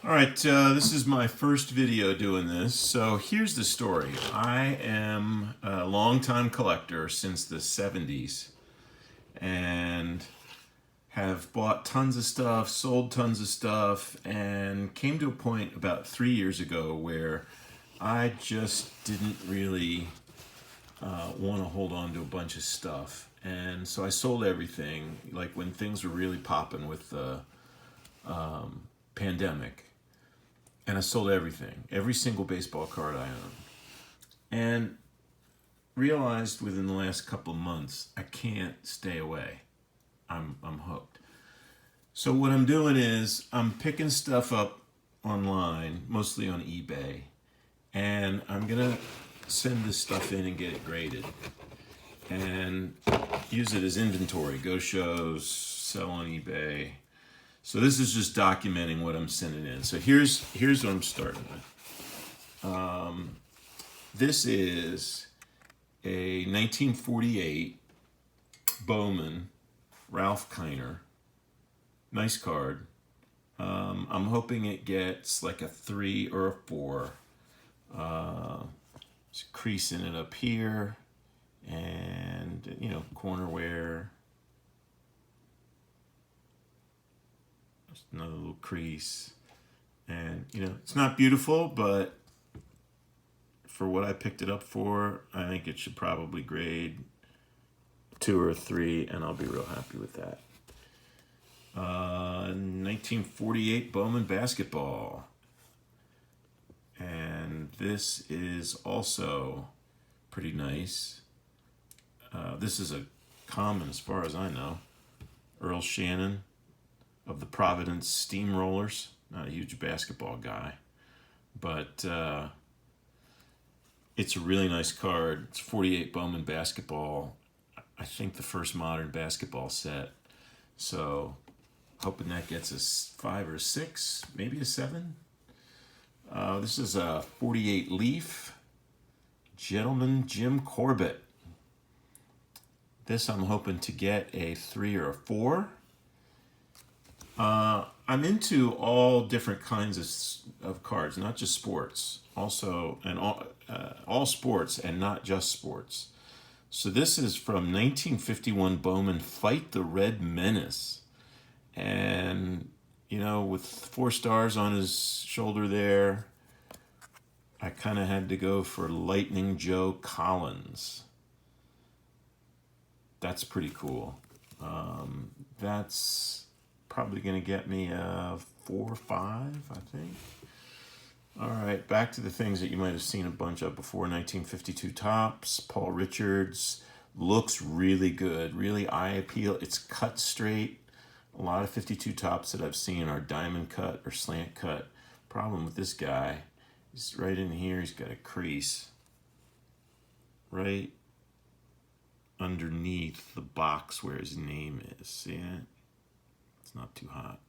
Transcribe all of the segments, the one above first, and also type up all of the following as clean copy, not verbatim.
All right, this is my first video doing this. So here's the story. I am a longtime collector since the 70s and have bought tons of stuff, sold tons of stuff, and came to a point about 3 years ago where I just didn't really want to hold on to a bunch of stuff. And so I sold everything, like when things were really popping with the pandemic. And I sold everything, every single baseball card I own. And realized within the last couple of months, I can't stay away. I'm hooked. So what I'm doing is I'm picking stuff up online, mostly on eBay, and I'm gonna send this stuff in and get it graded and use it as inventory, go shows, sell on eBay. So this is just documenting what I'm sending in. So here's what I'm starting with. This is a 1948 Bowman Ralph Kiner. Nice card. I'm hoping it gets like a 3 or a 4. There's a crease in it up here, and corner wear. Another little crease, and it's not beautiful, but for what I picked it up for, I think it should probably grade 2 or 3, and I'll be real happy with that. 1948 Bowman basketball, and this is also pretty nice. This is a common as far as I know. Earl Shannon of the Providence Steamrollers. Not a huge basketball guy, but it's a really nice card. It's 48 Bowman basketball. I think the first modern basketball set. So hoping that gets a 5 or 6, maybe a 7. This is a 48 Leaf. Gentleman Jim Corbett. This I'm hoping to get a 3 or a 4. I'm into all different kinds of cards, not just sports. Also, and all sports and not just sports. So this is from 1951 Bowman Fight the Red Menace. And, with 4 stars on his shoulder there, I kind of had to go for Lightning Joe Collins. That's pretty cool. That's probably going to get me a 4 or 5, I think. All right, back to the things that you might have seen a bunch of before. 1952 Topps, Paul Richards. Looks really good, really eye appeal. It's cut straight. A lot of 52 Topps that I've seen are diamond cut or slant cut. Problem with this guy is right in here, he's got a crease right underneath the box where his name is. See it? It's not too hot.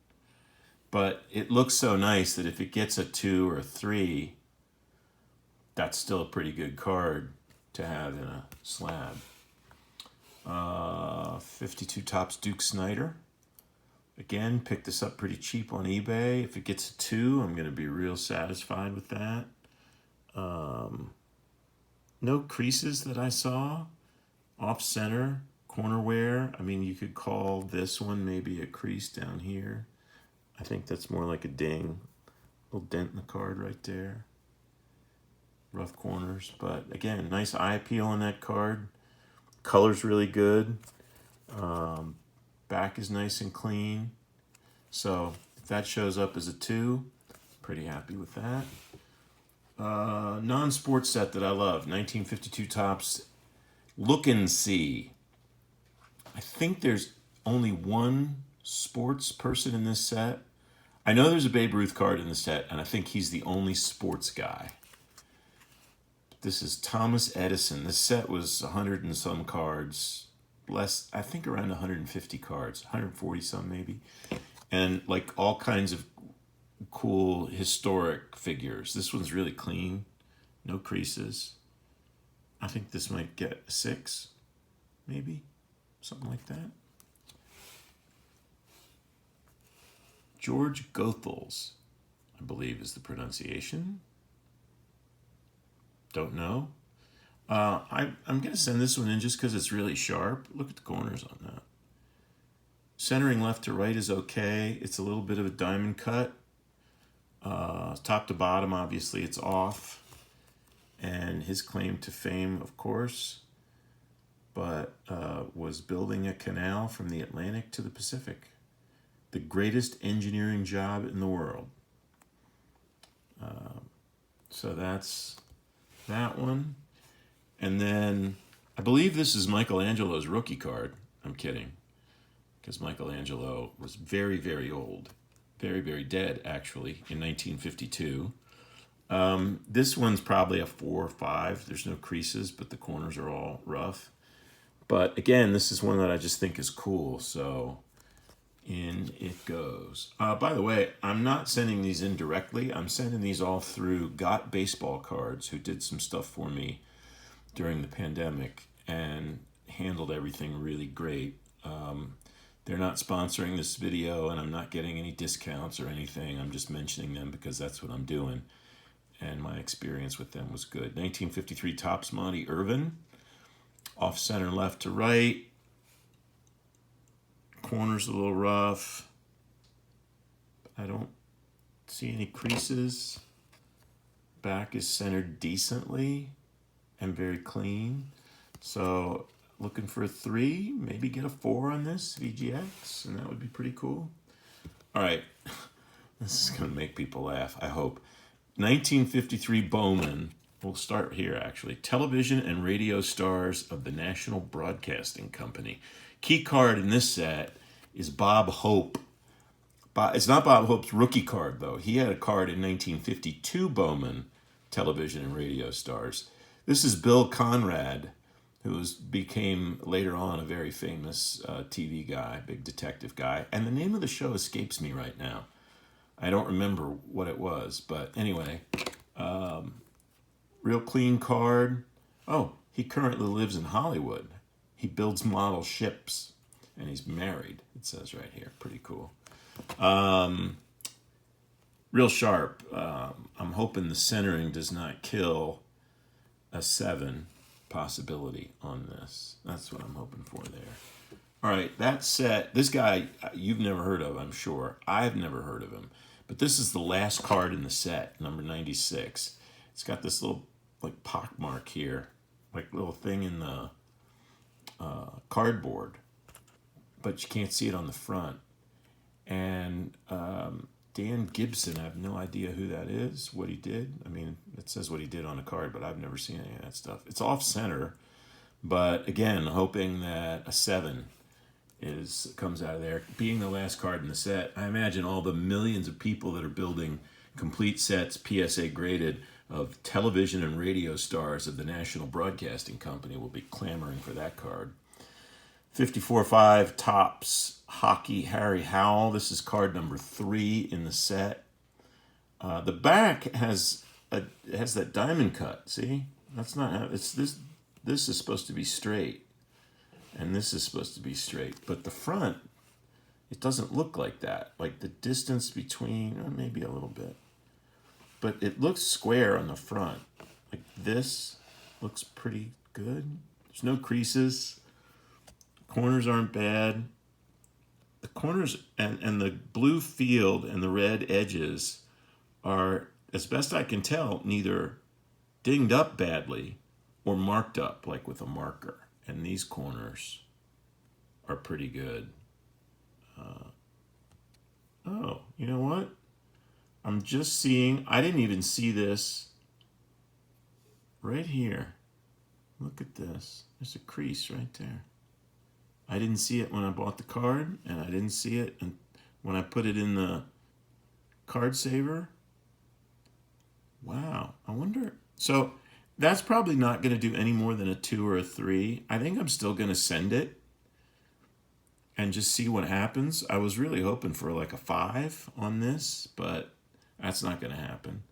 But it looks so nice that if it gets a 2 or a 3, that's still a pretty good card to have in a slab. 52 Topps Duke Snider. Again, picked this up pretty cheap on eBay. If it gets a 2, I'm going to be real satisfied with that. No creases that I saw. Off center, corner wear. I mean, you could call this one maybe a crease down here. I think that's more like a ding. Little dent in the card right there. Rough corners, but again, nice eye appeal on that card. Color's really good. Back is nice and clean. So if that shows up as a 2, pretty happy with that. Non-sports set that I love, 1952 Topps Look and See. I think there's only one sports person in this set. I know there's a Babe Ruth card in the set, and I think he's the only sports guy. This is Thomas Edison. This set was 100 and some cards. Less, I think around 150 cards. 140 some maybe. And like all kinds of cool historic figures. This one's really clean. No creases. I think this might get a 6, maybe. Something like that. George Goethals. I believe is the pronunciation. Don't know. I'm going to send this one in just because it's really sharp. Look at the corners on that. Centering left to right is okay. It's a little bit of a diamond cut. Top to bottom, obviously, it's off. And his claim to fame, of course, but was building a canal from the Atlantic to the Pacific. The greatest engineering job in the world. So that's that one. And then I believe this is Michelangelo's rookie card. I'm kidding. Because Michelangelo was very, very old. Very, very dead, actually, in 1952. This one's probably a 4 or 5. There's no creases, but the corners are all rough. But again, this is one that I just think is cool, so in it goes. By the way, I'm not sending these in directly. I'm sending these all through Got Baseball Cards, who did some stuff for me during the pandemic and handled everything really great. They're not sponsoring this video, and I'm not getting any discounts or anything. I'm just mentioning them because that's what I'm doing. And my experience with them was good. 1953 Topps Monty Irvin. Off center left to right. Corners a little rough. I don't see any creases. Back is centered decently and very clean. So looking for a 3, maybe get a 4 on this VGX, and that would be pretty cool. All right, this is going to make people laugh, I hope. 1953 Bowman. We'll start here, actually. Television and radio stars of the National Broadcasting Company. Key card in this set is Bob Hope. It's not Bob Hope's rookie card, though. He had a card in 1952 Bowman, television and radio stars. This is Bill Conrad, who became later on a very famous TV guy, big detective guy. And the name of the show escapes me right now. I don't remember what it was, but anyway, real clean card. Oh, he currently lives in Hollywood. He builds model ships, and he's married, it says right here. Pretty cool. Real sharp. I'm hoping the centering does not kill a 7 possibility on this. That's what I'm hoping for there. All right, that set. This guy you've never heard of, I'm sure. I've never heard of him. But this is the last card in the set, number 96. It's got this little like pock mark here, like little thing in the cardboard, but you can't see it on the front. And Dan Gibson, I have no idea who that is, what he did. I mean, it says what he did on a card, but I've never seen any of that stuff. It's off center, but again, hoping that a 7 comes out of there. Being the last card in the set, I imagine all the millions of people that are building complete sets, PSA graded, of television and radio stars of the National Broadcasting Company will be clamoring for that card. 54-5 Topps Hockey Harry Howell. This is card number 3 in the set. The back has that diamond cut. See, that's not. It's this. This is supposed to be straight, and this is supposed to be straight. But the front, it doesn't look like that. Like the distance between, maybe a little bit, but it looks square on the front. Like this looks pretty good. There's no creases. Corners aren't bad. The corners and the blue field and the red edges are, as best I can tell, neither dinged up badly or marked up like with a marker. And these corners are pretty good. Oh, you know what? I'm just seeing, I didn't even see this right here. Look at this. There's a crease right there. I didn't see it when I bought the card, and I didn't see it when I put it in the card saver. Wow, I wonder. So that's probably not going to do any more than a 2 or a 3. I think I'm still going to send it and just see what happens. I was really hoping for like a 5 on this, but that's not going to happen.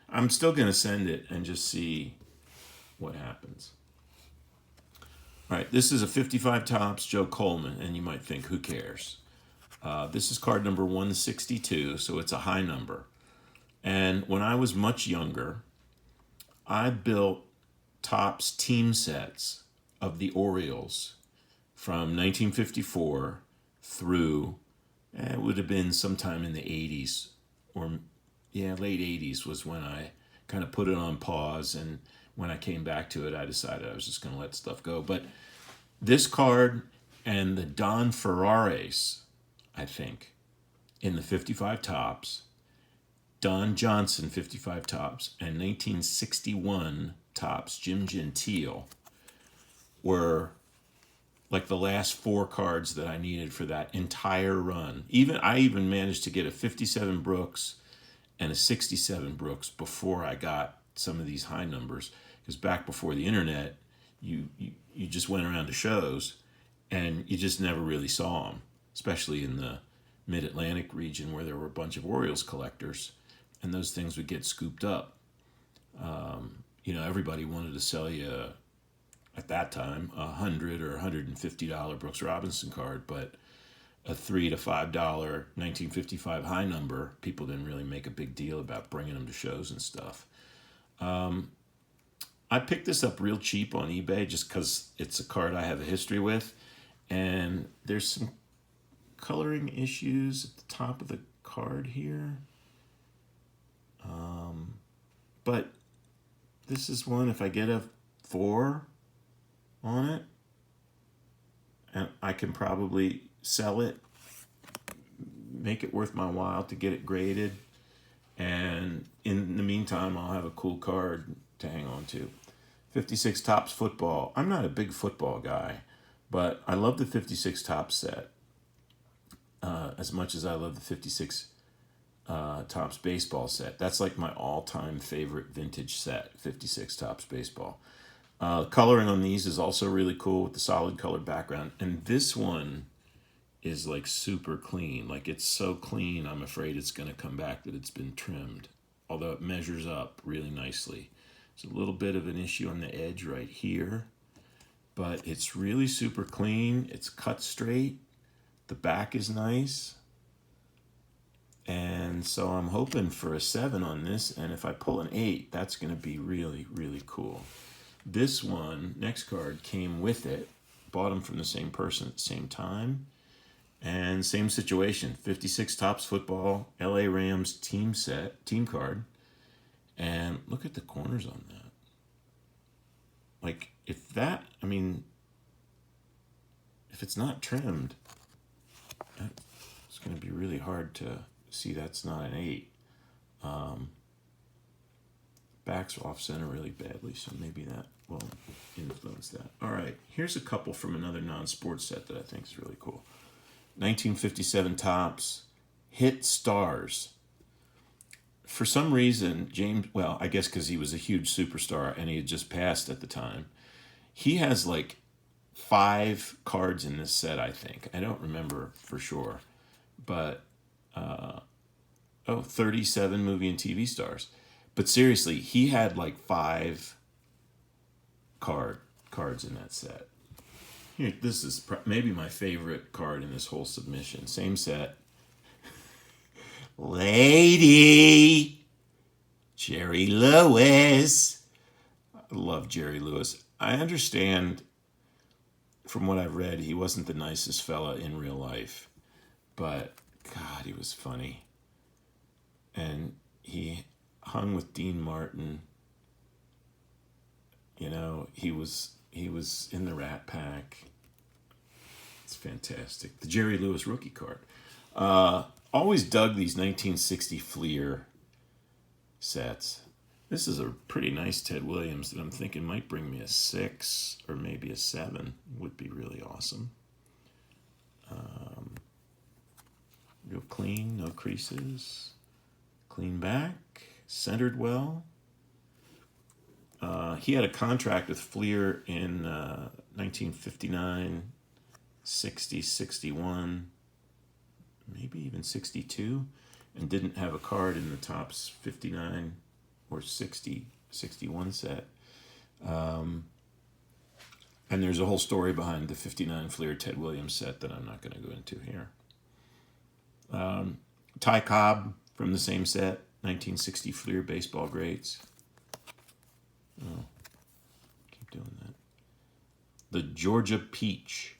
I'm still going to send it and just see what happens. All right, this is a 55 Topps Joe Coleman, and you might think, who cares? This is card number 162, so it's a high number. And when I was much younger, I built Topps team sets of the Orioles from 1954 through, it would have been sometime in the 80s, or yeah, late 80s was when I kind of put it on pause. And when I came back to it, I decided I was just going to let stuff go. But this card and the Don Ferraris, I think, in the 55 Topps, Don Johnson 55 Topps, and 1961 Topps Jim Gentile were like the last four cards that I needed for that entire run. I even managed to get a 57 Brooks and a 67 Brooks before I got some of these high numbers. Because back before the internet, you just went around to shows and you just never really saw them, especially in the mid-Atlantic region where there were a bunch of Orioles collectors, and those things would get scooped up. Everybody wanted to sell you, at that time, $100 or $150 Brooks Robinson card, but a $3 to $5 1955 high number, people didn't really make a big deal about bringing them to shows and stuff. I picked this up real cheap on eBay just because it's a card I have a history with, and there's some coloring issues at the top of the card here. But this is one, if I get a 4 on it, and I can probably sell it, make it worth my while to get it graded, and in the meantime I'll have a cool card to hang on to. 56 Topps football. I'm not a big football guy, but I love the 56 Topps set as much as I love the 56 Topps baseball set. That's like my all-time favorite vintage set, 56 Topps baseball. Coloring on these is also really cool with the solid colored background. And this one is like super clean. Like it's so clean, I'm afraid it's going to come back that it's been trimmed. Although it measures up really nicely. There's a little bit of an issue on the edge right here. But it's really super clean. It's cut straight. The back is nice. And so I'm hoping for a 7 on this. And if I pull an 8, that's going to be really, really cool. This one, next card, came with it. Bought them from the same person at the same time. And same situation. 56 Topps football, LA Rams team card. And look at the corners on that. Like, if it's not trimmed, it's going to be really hard to see that's not an 8. Backs off center really badly, so maybe that will influence that. All right, here's a couple from another non-sports set that I think is really cool. 1957 Topps Hit Stars. For some reason, I guess because he was a huge superstar and he had just passed at the time, he has like 5 cards in this set, I think. I don't remember for sure, but 37 movie and TV stars. But seriously, he had like 5 cards in that set. Here, this is maybe my favorite card in this whole submission. Same set. Lady Jerry Lewis. I love Jerry Lewis. I understand from what I've read, he wasn't the nicest fella in real life, but God, he was funny. And he hung with Dean Martin. He was in the Rat Pack. It's fantastic. The Jerry Lewis rookie card. Always dug these 1960 Fleer sets. This is a pretty nice Ted Williams that I'm thinking might bring me a 6 or maybe a 7. Would be really awesome. Real clean, no creases. Clean back, centered well. He had a contract with Fleer in 1959, 60, 61, maybe even 62, and didn't have a card in the Topps 59 or 60, 61 set. And there's a whole story behind the 59 Fleer Ted Williams set that I'm not going to go into here. Ty Cobb from the same set, 1960 Fleer baseball greats. Oh, keep doing that. The Georgia Peach.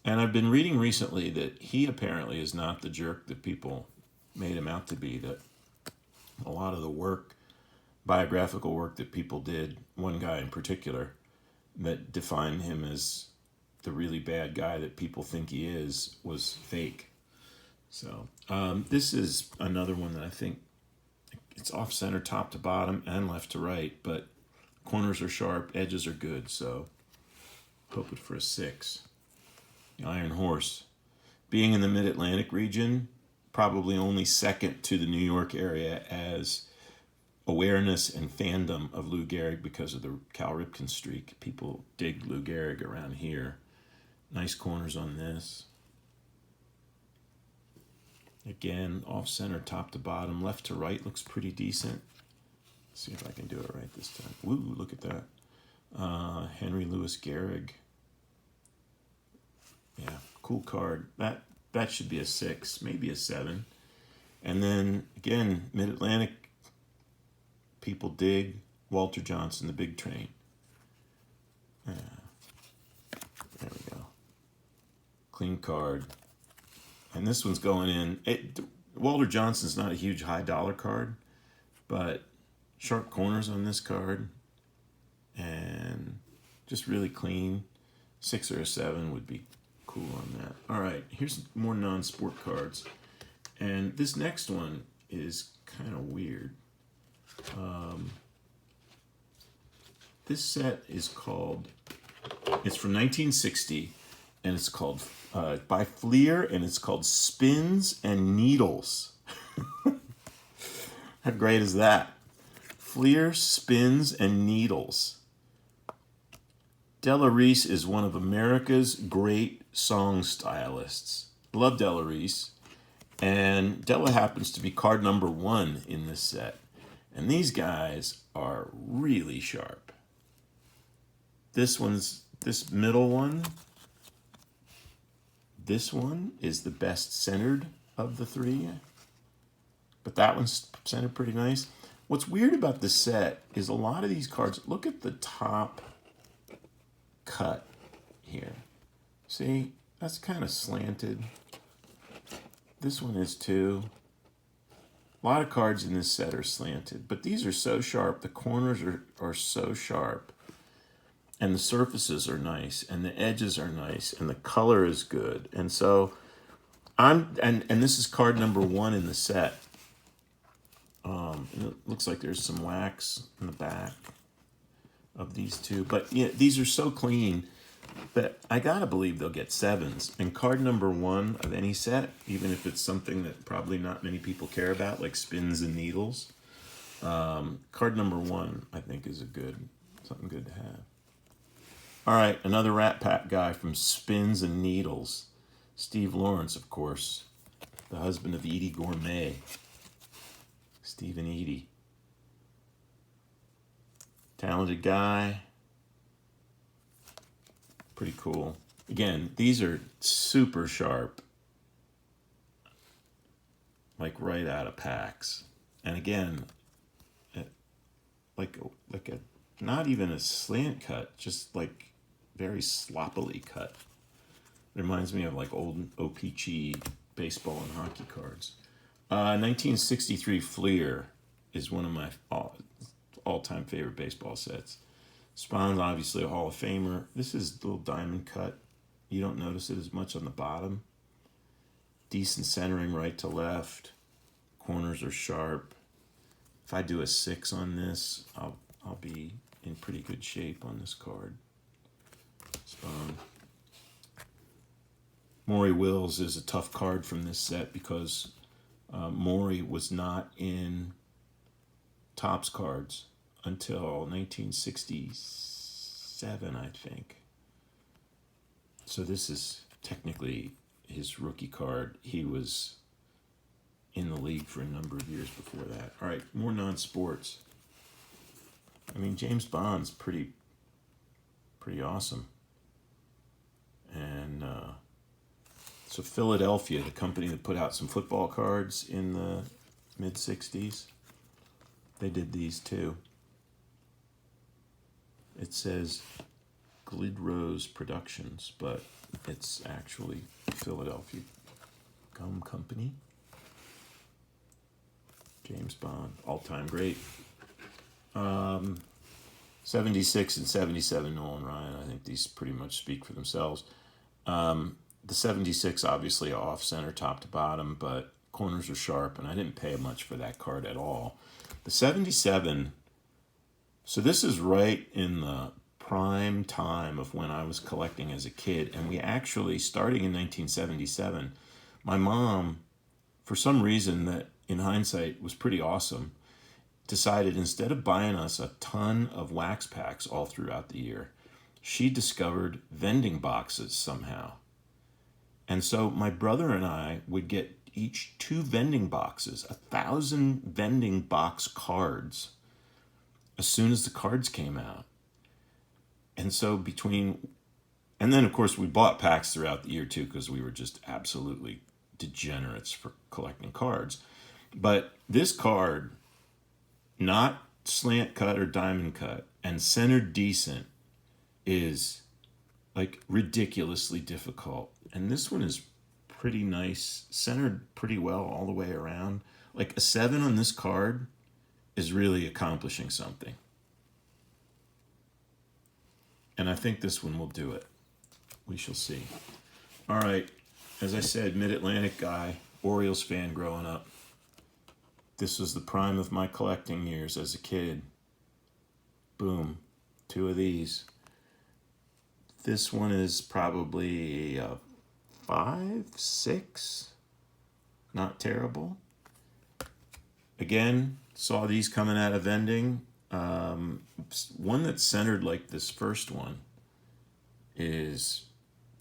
And I've been reading recently that he apparently is not the jerk that people made him out to be, that a lot of the work, biographical work that people did, one guy in particular, that defined him as the really bad guy that people think he is, was fake. So this is another one that I think it's off center, top to bottom, and left to right, but corners are sharp, edges are good, so hoping for a 6. The Iron Horse. Being in the Mid-Atlantic region, probably only second to the New York area as awareness and fandom of Lou Gehrig because of the Cal Ripken streak. People dig Lou Gehrig around here. Nice corners on this. Again, off center, top to bottom, left to right looks pretty decent. Let's see if I can do it right this time. Woo, look at that. Henry Louis Gehrig. Yeah, cool card. That should be a 6, maybe a 7. And then again, Mid-Atlantic people dig Walter Johnson, the Big Train. There we go. Clean card. And this one's going in. Walter Johnson's not a huge high dollar card, but sharp corners on this card and just really clean. 6 or a 7 would be cool on that. All right, here's more non-sport cards. And this next one is kind of weird. This set is called, it's from 1960, and it's called, by Fleer, and it's called Spins and Needles. How great is that? Fleer, Spins, and Needles. Della Reese is one of America's great song stylists. Love Della Reese. And Della happens to be card number 1 in this set. And these guys are really sharp. This middle one, this one is the best centered of the 3. But that one's centered pretty nice. What's weird about this set is a lot of these cards, look at the top cut here. See, that's kind of slanted. This one is too. A lot of cards in this set are slanted, but these are so sharp. The corners are so sharp, and the surfaces are nice, and the edges are nice, and the color is good. And so and this is card number 1 in the set. It looks like there's some wax in the back of these two, but yeah, these are so clean that I gotta believe they'll get 7s. And card number 1 of any set, even if it's something that probably not many people care about, like Spins and Needles, card number 1 I think is something good to have. All right, another Rat Pack guy from Spins and Needles, Steve Lawrence, of course, the husband of Edie Gourmet. Steve and Edie. Talented guy. Pretty cool. Again, these are super sharp. Like right out of packs. And again, like a not even a slant cut, just like very sloppily cut. It reminds me of like old OPG baseball and hockey cards. 1963 Fleer is one of my all-time favorite baseball sets. Spawn's obviously a Hall of Famer. This is a little diamond cut. You don't notice it as much on the bottom. Decent centering right to left. Corners are sharp. If I do a 6 on this, I'll be in pretty good shape on this card. Spawn. Maury Wills is a tough card from this set because Maury was not in Topps cards until 1967, I think. So this is technically his rookie card. He was in the league for a number of years before that. All right, more non-sports. I mean, James Bond's pretty awesome. And so Philadelphia, the company that put out some football cards in the mid-60s. They did these too. It says Glidrose Productions, but it's actually Philadelphia Gum Company. James Bond, all-time great. 76 and 77 Nolan Ryan. I think these pretty much speak for themselves. The 76 obviously off center top to bottom, but corners are sharp, and I didn't pay much for that card at all. The 77, so this is right in the prime time of when I was collecting as a kid, and we actually, starting in 1977, my mom, for some reason that in hindsight was pretty awesome, decided instead of buying us a ton of wax packs all throughout the year, she discovered vending boxes somehow. And so my brother and I would get each 2 vending boxes, 1,000 vending box cards, as soon as the cards came out. And so and then of course we bought packs throughout the year too, because we were just absolutely degenerates for collecting cards. But this card, not slant cut or diamond cut, and centered decent, is like ridiculously difficult. And this one is pretty nice, centered pretty well all the way around. Like a 7 on this card is really accomplishing something. And I think this one will do it. We shall see. All right, as I said, Mid-Atlantic guy, Orioles fan growing up. This was the prime of my collecting years as a kid. Boom, 2 of these. This one is probably a 5, 6. Not terrible. Again, saw these coming out of vending. One that's centered like this first one is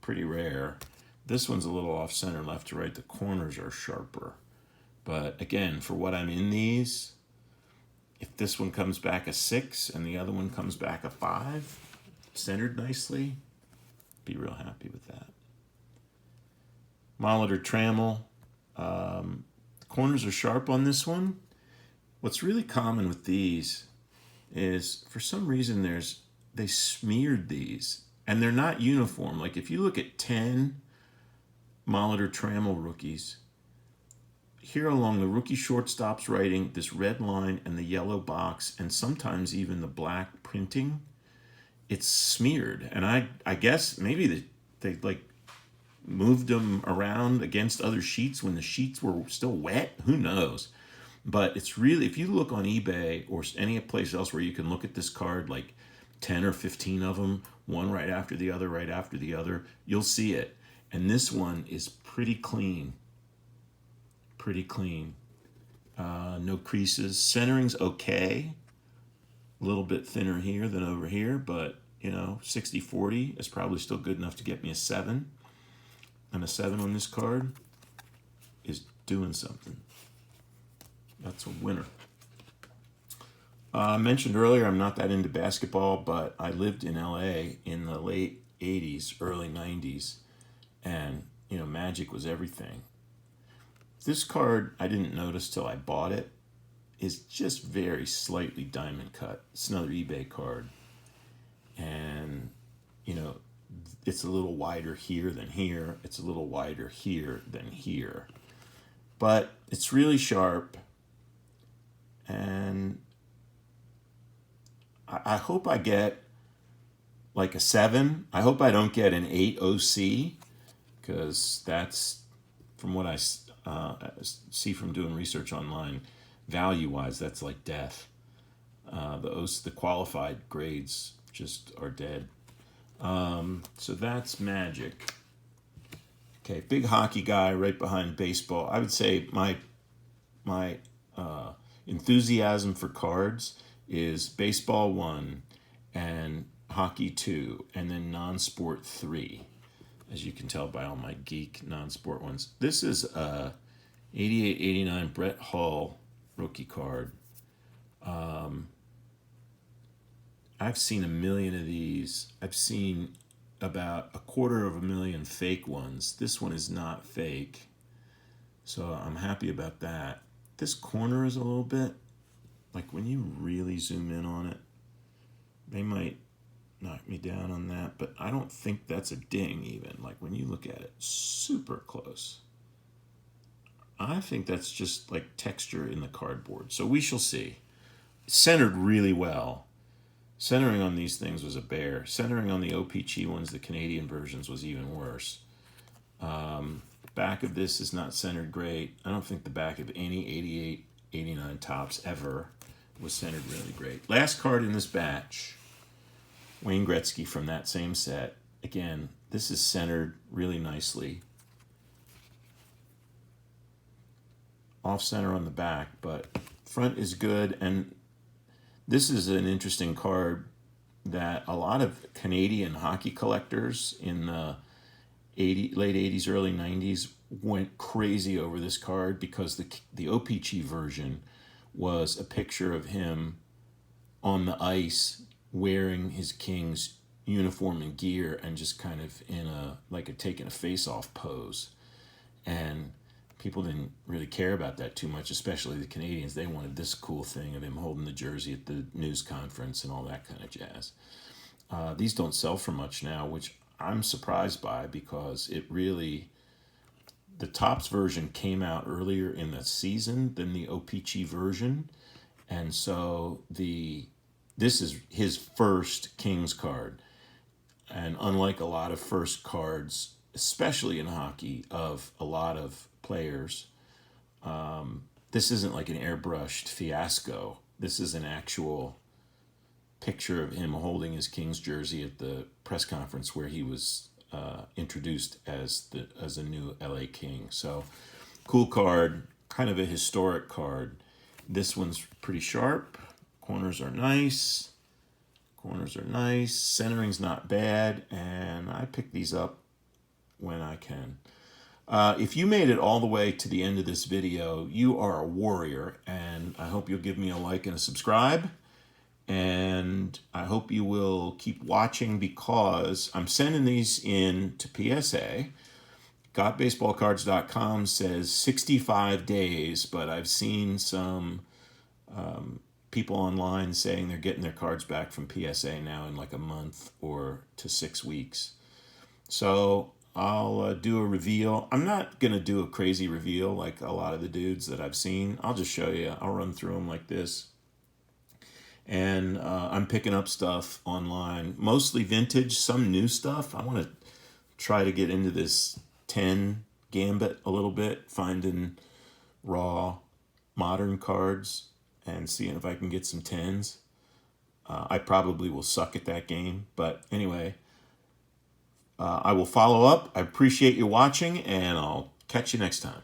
pretty rare. This one's a little off center, left to right. The corners are sharper. But again, for what I'm in these, if this one comes back a 6 and the other one comes back a 5, centered nicely, be real happy with that. Molitor Trammel. The corners are sharp on this one. What's really common with these is, for some reason, they smeared these, and they're not uniform. Like if you look at 10 Molitor Trammel rookies, here along the rookie shortstop's writing, this red line and the yellow box, and sometimes even the black printing, it's smeared. And I guess maybe they like moved them around against other sheets when the sheets were still wet. Who knows? But it's really, if you look on eBay or any place else where you can look at this card, like 10 or 15 of them, one right after the other, you'll see it. And this one is pretty clean. Pretty clean. No creases. Centering's okay. A little bit thinner here than over here, but 60-40 is probably still good enough to get me a 7. And a 7 on this card is doing something. That's a winner. I mentioned earlier I'm not that into basketball, but I lived in LA in the late 80s, early 90s, and Magic was everything. This card, I didn't notice till I bought it, is just very slightly diamond cut. It's another eBay card. And, it's a little wider here than here. It's a little wider here than here. But it's really sharp. And I hope I get like a 7. I hope I don't get an 8 OC, because that's, from what I see from doing research online, value-wise, that's like death. The qualified grades just are dead. So that's Magic. Okay, big hockey guy right behind baseball. I would say my enthusiasm for cards is baseball 1 and hockey 2 and then non-sport 3, as you can tell by all my geek non-sport ones. This is a 88-89 Brett Hull rookie card. I've seen a million of these. I've seen about 250,000 fake ones. This one is not fake, so I'm happy about that. this corner is a little bit, like when you really zoom in on it, they might knock me down on that, but I don't think that's a ding even. Like when you look at it super close, I think that's just like texture in the cardboard. So we shall see. Centered really well. Centering on these things was a bear. Centering on the OPC ones, the Canadian versions, was even worse. Back of this is not centered great. I don't think the back of any 88, 89 tops ever was centered really great. Last card in this batch, Wayne Gretzky from that same set. Again, this is centered really nicely. Off center on the back, but front is good. And this is an interesting card that a lot of Canadian hockey collectors in the late 80s, early 90s went crazy over this card because the OPC version was a picture of him on the ice wearing his Kings uniform and gear and just kind of in taking a face-off pose. And people didn't really care about that too much, especially the Canadians. They wanted this cool thing of him holding the jersey at the news conference and all that kind of jazz. These don't sell for much now, which I'm surprised by because the Topps version came out earlier in the season than the OPC version. And so this is his first Kings card. And unlike a lot of first cards, especially in hockey, of a lot of players, this isn't like an airbrushed fiasco. This is an actual picture of him holding his Kings jersey at the press conference where he was introduced as a new LA King. So cool card, kind of a historic card. This one's pretty sharp. Corners are nice. Centering's not bad, and I pick these up when I can. If you made it all the way to the end of this video, you are a warrior, and I hope you'll give me a like and a subscribe. And I hope you will keep watching because I'm sending these in to PSA. GotBaseballCards.com says 65 days, but I've seen some people online saying they're getting their cards back from PSA now in like a month or to 6 weeks. So I'll do a reveal. I'm not going to do a crazy reveal like a lot of the dudes that I've seen. I'll just show you. I'll run through them like this. And I'm picking up stuff online, mostly vintage, some new stuff. I want to try to get into this 10 gambit a little bit, finding raw modern cards and seeing if I can get some 10s. I probably will suck at that game, but anyway, I will follow up. I appreciate you watching, and I'll catch you next time.